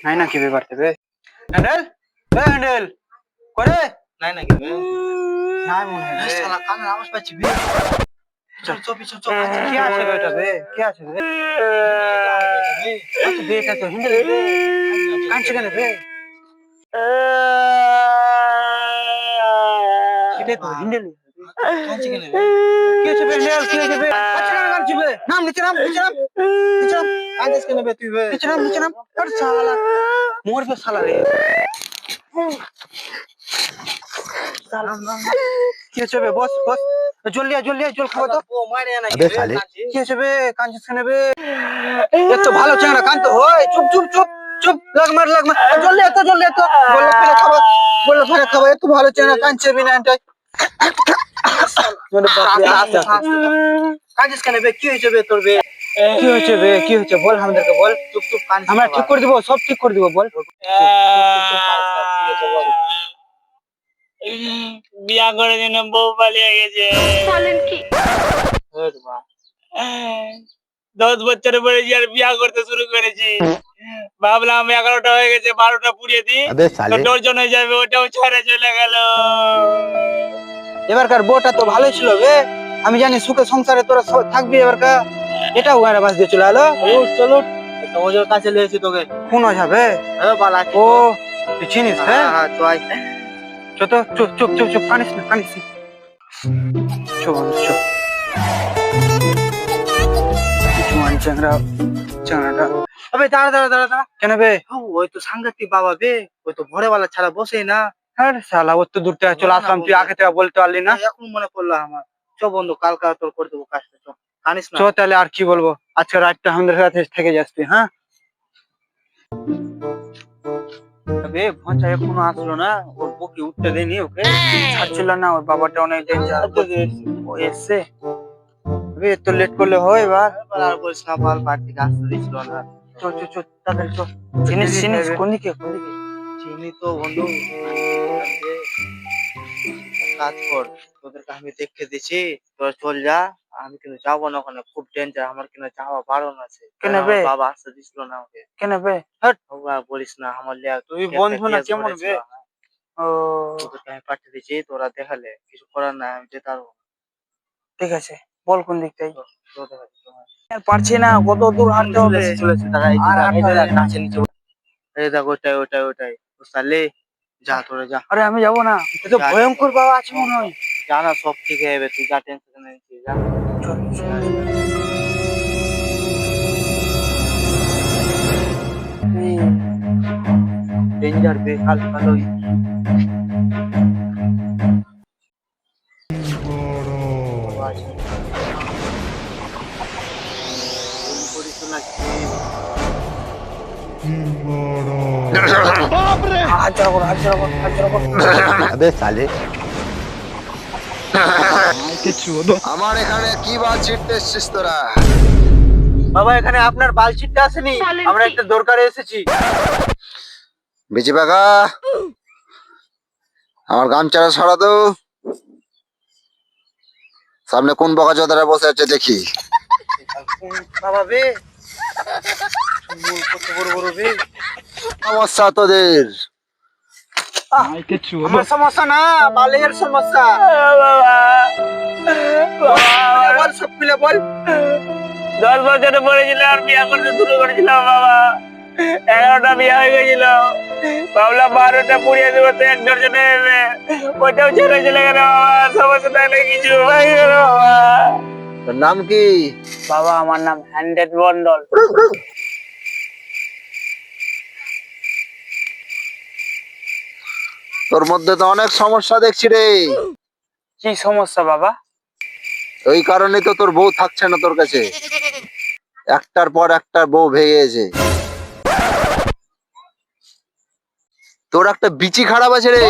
নাই নাকি বে বাড়তে বে হ্যান্ডেল হ্যান্ডেল করে নাই নাকি বে? নাই মনে হয় বে। শালা কানে আওয়াজ পাচ্ছি বে। চল চল পিছন চল। কি আছে বে এটা বে কি আছে বে আচ্ছা বে এটা তো হ্যান্ডেল বে কাঁদছে কেন বে এটা তো হ্যান্ডেল কাঁদছে কেন বে? কি আছে বে হ্যান্ডেল কি আছে বে আচ্ছা কেন কাঁদছে বে নাম নিচে নাম কাঁদিস কেন বে তুই বে? নিচে নাম আরে শালা মরবে শালা রে কি আছে বে বস বস জলদি জল খাবো তো ও মারে নাকি अबे বে? साले কি আছে বে কাঁদছিস কেন বে এ তো ভালো চেংড়া কান্ত হয় চুপ চুপ চুপ চুপ লাগ মার জলদি এত বললে ফেরে খাবো এত ভালো চেংড়া কাঁদছে বিনা আনটাই মানে বাপরে আস্তে আস্তে কাঁদিস কেন বে? কি হয়েছে বে তোর বে? কি হয়েছে বে কি হয়েছে বল আমাদেরকে বল চুপ চুপ কাঁদিস আমরা ঠিক করে দিব সব ঠিক করে দিব বল বিয়া করে দিন বউ পালিয়ে গেছে। বলেন কি? 10 বছর পরে আর বিয়া করতে শুরু করেছি। ভাবলাম 11টা হয়ে গেছে 12টা পুড়িয়ে দিই अबे साले ডর্জন হয়ে যাবে, ওটাও ছেড়ে চলে গেল। এবারকার বউটা তো ভালোই ছিল বে আমি জানি সুখে সংসারে তোরা থাকবি এবারকার এটাও ওরা বাস দিয়ে চলে এলো চলো ওদের কাছে লেছি তোকে। কোন যাবে হ্যাঁ বালা ও তুই চিনিস হ্যাঁ হ্যাঁ চল চুপ চুপ চুপ চুপ চুপ কানিস না চুপ চুপ জোয়ান চেংড়াটা আবে দাঁড়া কেন বে ওই তো সাংঘাতিক বাবা বে, ওই তো ভোরবেলা ছাড়া বসেই না। আরে শালা ও তো দূর থেকে চলে আসলাম তুই আগে থেকে বলতে পারলি না এখন মনে পড়লো আমার। চ বন্ধু কালকে তোর করে দেবো কাজটা। চ কানিস না। চো তাহলে আর কি বলবো আজকে রাতটা আমাদের সাথে থেকে যাস তুই হ্যাঁ আবে ভঞ্চা এখনো আসলো না, ওর বকি উঠতে দেয়নি ওকে। ছাড়ছিল না ওর বাবাটা অনেক ডেঞ্জার ও এসছে বে তো লেট করলে হয় এবার আর বলিস না, বাল বাড়ি থেকে আসতে দিছিল না। চো চো চো তাড়াতাড়ি চো চিনিস কোন দিকে চিনি তো বন্ধু। কাজ কর, তোদেরকে আমি দেখে দিছি, তোরা চল যা। আমি কিন্তু যাবো না ওখানে, খুব ডেঞ্জার। আমার কিন্তু যাওয়া বারণ আছে। কেন আমার বে? বাবা আসতে দিছিল না ওকে। কেন বে বাবা বলিস না, আমার লিয়া তুই একটা বন্ধু না case কেমন ধরেছিল। বে ও তোদেরকে আমি পাঠিয়ে দিছি, তোরা দেখালে কিছু করার নাই, আমি যেতে পারবো না। ঠিক আছে বল কোন দিক থেকে তো দেখাচ্ছি তোমায়। আর পারছি না কত দূর হাঁটতে হবে চলেছে দাঁড়া, এই যে আর দেখ, এই যে হাঁটতে দেখ, হবে। গাছের নিচে। এই দেখ ওটাই বুঝলি? যা তোরা যা। আরে আমি যাবো না এ তো ভয়ঙ্কর বাবা আছে মনে হয় যা না, সব ঠিক হয়ে যাবে, তুই যা, টেনশন নেই, তুই যা। চল, চল। ডেঞ্জার বে, কাল ভালোই। হাত জড়ো কর। अबे साले আমার এখানে কি বাল ছিটতে এসছিস তোরা? বাবা এখানে আপনার বালছিটটা আসেনি, বলেন আমরা কি? একটা দরকারে এসেছি। বিচি বাগা, আমার গামছাটা সরা তো। সামনে কোন বকা চোদারা বসে আছে দেখি। বাবা বে কত বড় বে। সমস্যা তোদের? আমার সমস্যা না, বালের সমস্যা। বাবা বল সব মিলে বল। 10 বছরে পড়েছিল আর বিয়া করতে শুরু করেছিলাম বাবা। 11টা বিয়া হয়ে গেছিল, ভাবলাম 12টা পুড়িয়ে দেবো তো 1 ডজনে এবে, ওইটাও ছেড়ে চলে গেল বাবা। সমস্যা থাকলে কিছু হয়ে গেল বাবা। তোর নাম কি? বাবা আমার নাম হ্যান্ডেড মন্ডল। তোর মধ্যে তো অনেক সমস্যা দেখছি রে। কি সমস্যা বাবা? ওই কারণে তো তোর বউ থাকছে না তোর কাছে। একটার পর একটা বউ ভেঙেছে। তোর একটা বিচি খারাপ আছে রে।